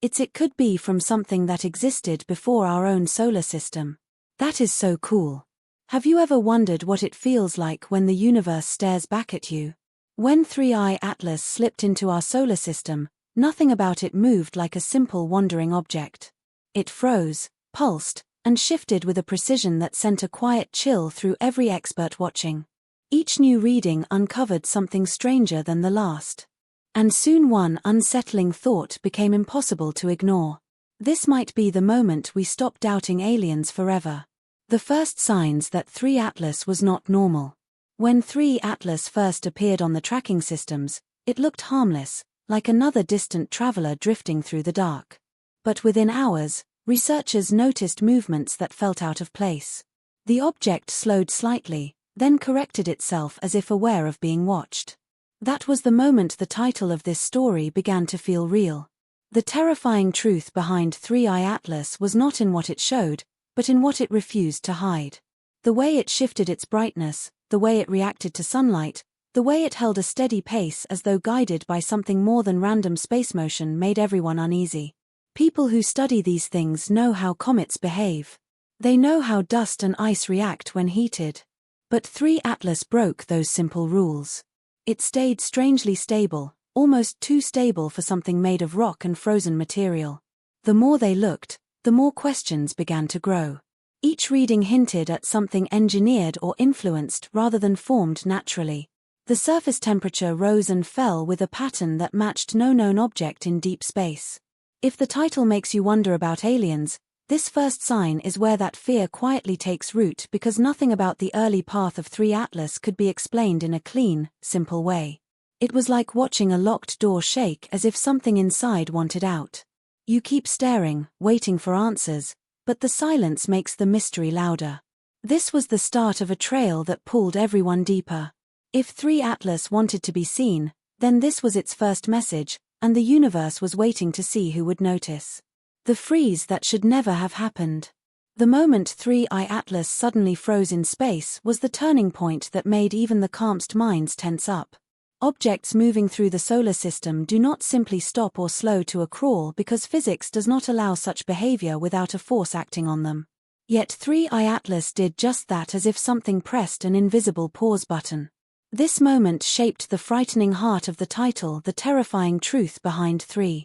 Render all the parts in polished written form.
It could be from something that existed before our own solar system. That is so cool. Have you ever wondered what it feels like when the universe stares back at you? When 3I Atlas slipped into our solar system, nothing about it moved like a simple wandering object. It froze, pulsed, and shifted with a precision that sent a quiet chill through every expert watching. Each new reading uncovered something stranger than the last. And soon one unsettling thought became impossible to ignore. This might be the moment we stop doubting aliens forever. The first signs that 3 Atlas was not normal. When 3 Atlas first appeared on the tracking systems, it looked harmless, like another distant traveler drifting through the dark. But within hours, researchers noticed movements that felt out of place. The object slowed slightly, then corrected itself as if aware of being watched. That was the moment the title of this story began to feel real. The terrifying truth behind 3I Atlas was not in what it showed, but in what it refused to hide. The way it shifted its brightness, the way it reacted to sunlight, the way it held a steady pace as though guided by something more than random space motion made everyone uneasy. People who study these things know how comets behave. They know how dust and ice react when heated. But 3 Atlas broke those simple rules. It stayed strangely stable, almost too stable for something made of rock and frozen material. The more they looked, the more questions began to grow. Each reading hinted at something engineered or influenced rather than formed naturally. The surface temperature rose and fell with a pattern that matched no known object in deep space. If the title makes you wonder about aliens, this first sign is where that fear quietly takes root, because nothing about the early path of 3 Atlas could be explained in a clean, simple way. It was like watching a locked door shake as if something inside wanted out. You keep staring, waiting for answers, but the silence makes the mystery louder. This was the start of a trail that pulled everyone deeper. If 3 Atlas wanted to be seen, then this was its first message, and the universe was waiting to see who would notice. The freeze that should never have happened. The moment 3I Atlas suddenly froze in space was the turning point that made even the calmest minds tense up. Objects moving through the solar system do not simply stop or slow to a crawl because physics does not allow such behavior without a force acting on them. Yet 3I Atlas did just that, as if something pressed an invisible pause button. This moment shaped the frightening heart of the title, the terrifying truth behind 3I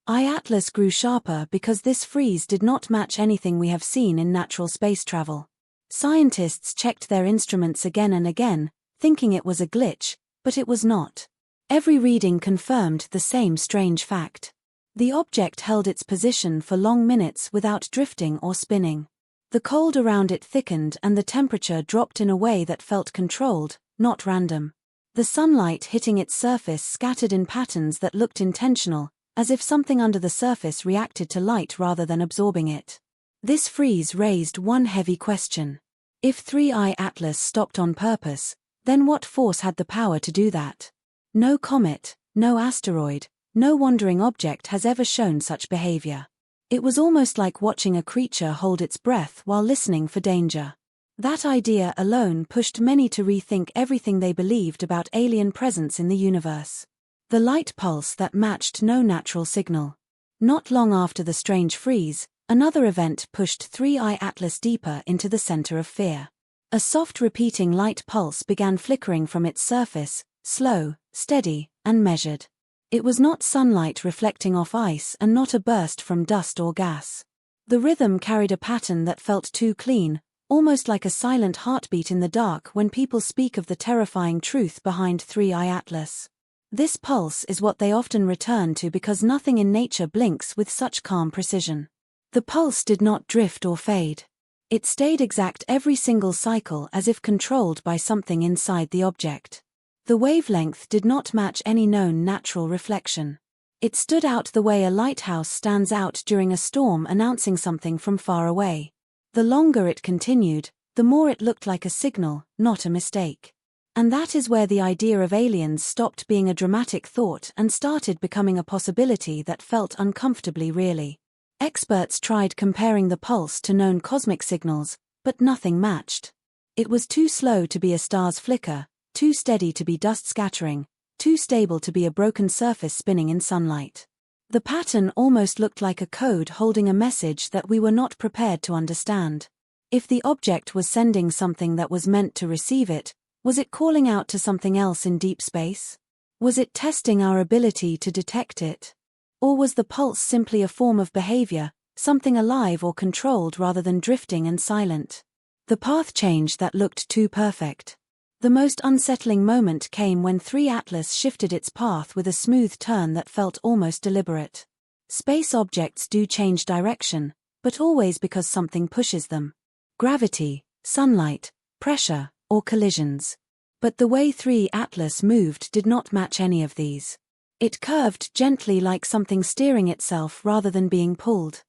Atlas grew sharper because this freeze did not match anything we have seen in natural space travel. Scientists checked their instruments again and again, thinking it was a glitch, but it was not. Every reading confirmed the same strange fact. The object held its position for long minutes without drifting or spinning. The cold around it thickened and the temperature dropped in a way that felt controlled, not random. The sunlight hitting its surface scattered in patterns that looked intentional, as if something under the surface reacted to light rather than absorbing it. This freeze raised one heavy question. If 3I Atlas stopped on purpose, then what force had the power to do that? No comet, no asteroid, no wandering object has ever shown such behavior. It was almost like watching a creature hold its breath while listening for danger. That idea alone pushed many to rethink everything they believed about alien presence in the universe. The light pulse that matched no natural signal. Not long after the strange freeze, another event pushed 3I Atlas deeper into the center of fear. A soft repeating light pulse began flickering from its surface, slow, steady, and measured. It was not sunlight reflecting off ice and not a burst from dust or gas. The rhythm carried a pattern that felt too clean, almost like a silent heartbeat in the dark when people speak of the terrifying truth behind 3I Atlas. This pulse is what they often return to because nothing in nature blinks with such calm precision. The pulse did not drift or fade. It stayed exact every single cycle, as if controlled by something inside the object. The wavelength did not match any known natural reflection. It stood out the way a lighthouse stands out during a storm, announcing something from far away. The longer it continued, the more it looked like a signal, not a mistake. And that is where the idea of aliens stopped being a dramatic thought and started becoming a possibility that felt uncomfortably real. Experts tried comparing the pulse to known cosmic signals, but nothing matched. It was too slow to be a star's flicker, too steady to be dust scattering, too stable to be a broken surface spinning in sunlight. The pattern almost looked like a code holding a message that we were not prepared to understand. If the object was sending something that was meant to receive it, was it calling out to something else in deep space? Was it testing our ability to detect it? Or was the pulse simply a form of behavior, something alive or controlled rather than drifting and silent? The path change that looked too perfect. The most unsettling moment came when 3 Atlas shifted its path with a smooth turn that felt almost deliberate. Space objects do change direction, but always because something pushes them. Gravity, sunlight, pressure, or collisions. But the way 3 Atlas moved did not match any of these. It curved gently like something steering itself rather than being pulled.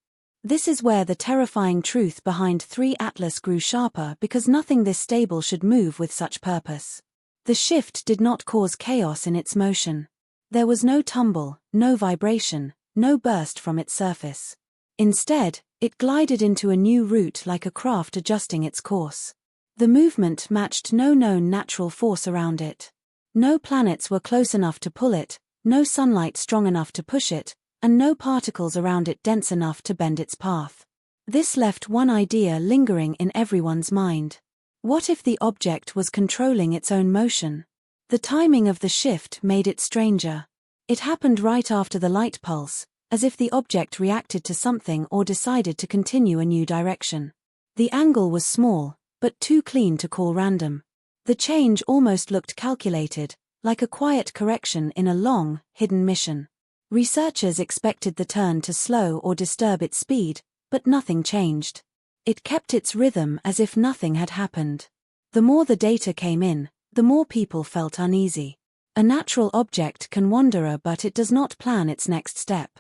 This is where the terrifying truth behind 3 Atlas grew sharper, because nothing this stable should move with such purpose. The shift did not cause chaos in its motion. There was no tumble, no vibration, no burst from its surface. Instead, it glided into a new route like a craft adjusting its course. The movement matched no known natural force around it. No planets were close enough to pull it, no sunlight strong enough to push it, and no particles around it dense enough to bend its path. This left one idea lingering in everyone's mind. What if the object was controlling its own motion? The timing of the shift made it stranger. It happened right after the light pulse, as if the object reacted to something or decided to continue a new direction. The angle was small, but too clean to call random. The change almost looked calculated, like a quiet correction in a long, hidden mission. Researchers expected the turn to slow or disturb its speed, but nothing changed. It kept its rhythm as if nothing had happened. The more the data came in, the more people felt uneasy. A natural object can wander, but it does not plan its next step.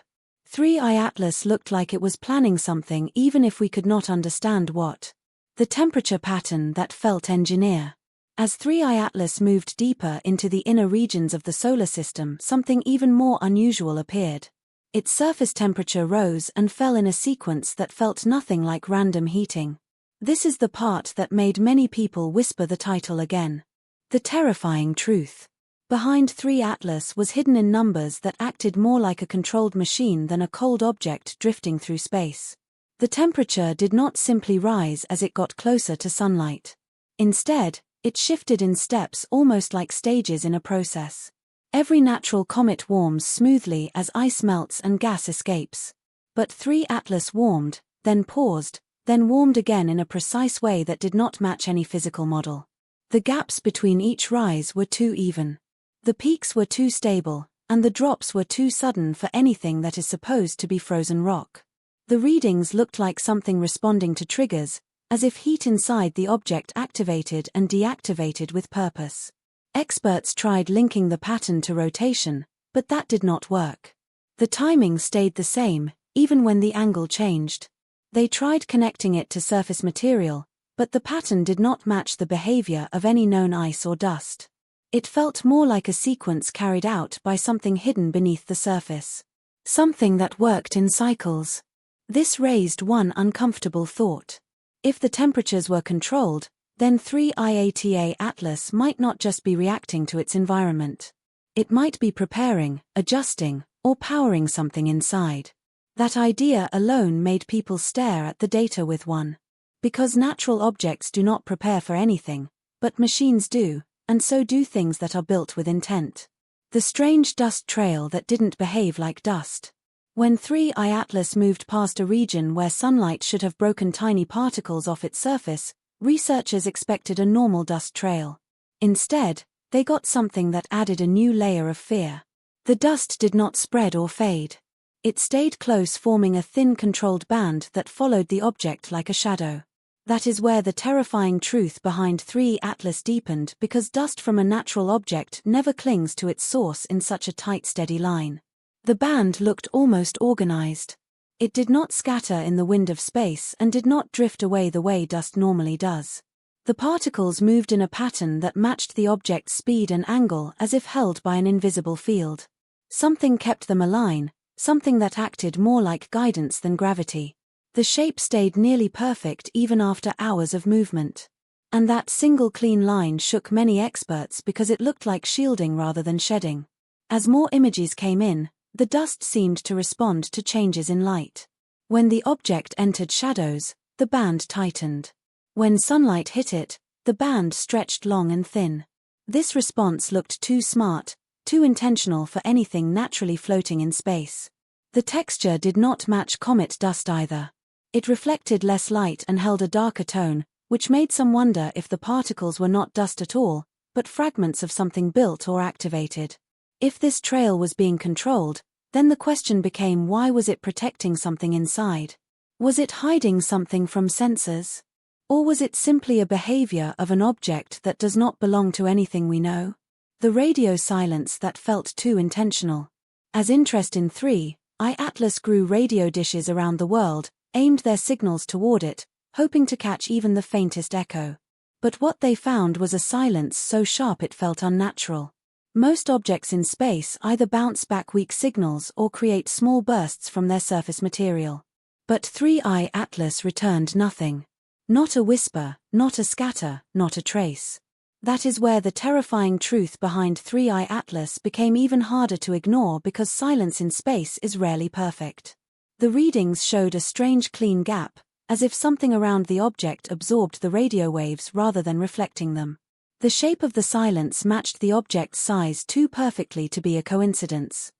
3i Atlas looked like it was planning something even if we could not understand what. The temperature pattern that felt engineer. As 3i Atlas moved deeper into the inner regions of the solar system, something even more unusual appeared. Its surface temperature rose and fell in a sequence that felt nothing like random heating. This is the part that made many people whisper the title again. The terrifying truth. Behind 3 Atlas was hidden in numbers that acted more like a controlled machine than a cold object drifting through space. The temperature did not simply rise as it got closer to sunlight. Instead, it shifted in steps almost like stages in a process. Every natural comet warms smoothly as ice melts and gas escapes. But 3 Atlas warmed, then paused, then warmed again in a precise way that did not match any physical model. The gaps between each rise were too even. The peaks were too stable, and the drops were too sudden for anything that is supposed to be frozen rock. The readings looked like something responding to triggers, as if heat inside the object activated and deactivated with purpose. Experts tried linking the pattern to rotation, but that did not work. The timing stayed the same, even when the angle changed. They tried connecting it to surface material, but the pattern did not match the behavior of any known ice or dust. It felt more like a sequence carried out by something hidden beneath the surface. Something that worked in cycles. This raised one uncomfortable thought. If the temperatures were controlled, then 3i Atlas might not just be reacting to its environment. It might be preparing, adjusting, or powering something inside. That idea alone made people stare at the data with one. Because natural objects do not prepare for anything, but machines do, and so do things that are built with intent. The strange dust trail that didn't behave like dust. When 3i Atlas moved past a region where sunlight should have broken tiny particles off its surface, researchers expected a normal dust trail. Instead, they got something that added a new layer of fear. The dust did not spread or fade. It stayed close, forming a thin controlled band that followed the object like a shadow. That is where the terrifying truth behind 3 Atlas deepened, because dust from a natural object never clings to its source in such a tight, steady line. The band looked almost organized. It did not scatter in the wind of space and did not drift away the way dust normally does. The particles moved in a pattern that matched the object's speed and angle, as if held by an invisible field. Something kept them aligned, something that acted more like guidance than gravity. The shape stayed nearly perfect even after hours of movement. And that single clean line shook many experts because it looked like shielding rather than shedding. As more images came in, The dust seemed to respond to changes in light. When the object entered shadows, the band tightened. When sunlight hit it, the band stretched long and thin. This response looked too smart, too intentional for anything naturally floating in space. The texture did not match comet dust either. It reflected less light and held a darker tone, which made some wonder if the particles were not dust at all, but fragments of something built or activated. If this trail was being controlled, then the question became, why was it protecting something inside? Was it hiding something from sensors? Or was it simply a behavior of an object that does not belong to anything we know? The radio silence that felt too intentional. As interest in 3I Atlas grew, radio dishes around the world aimed their signals toward it, hoping to catch even the faintest echo. But what they found was a silence so sharp it felt unnatural. Most objects in space either bounce back weak signals or create small bursts from their surface material. But 3I Atlas returned nothing. Not a whisper, not a scatter, not a trace. That is where the terrifying truth behind 3I Atlas became even harder to ignore, because silence in space is rarely perfect. The readings showed a strange clean gap, as if something around the object absorbed the radio waves rather than reflecting them. The shape of the silence matched the object's size too perfectly to be a coincidence.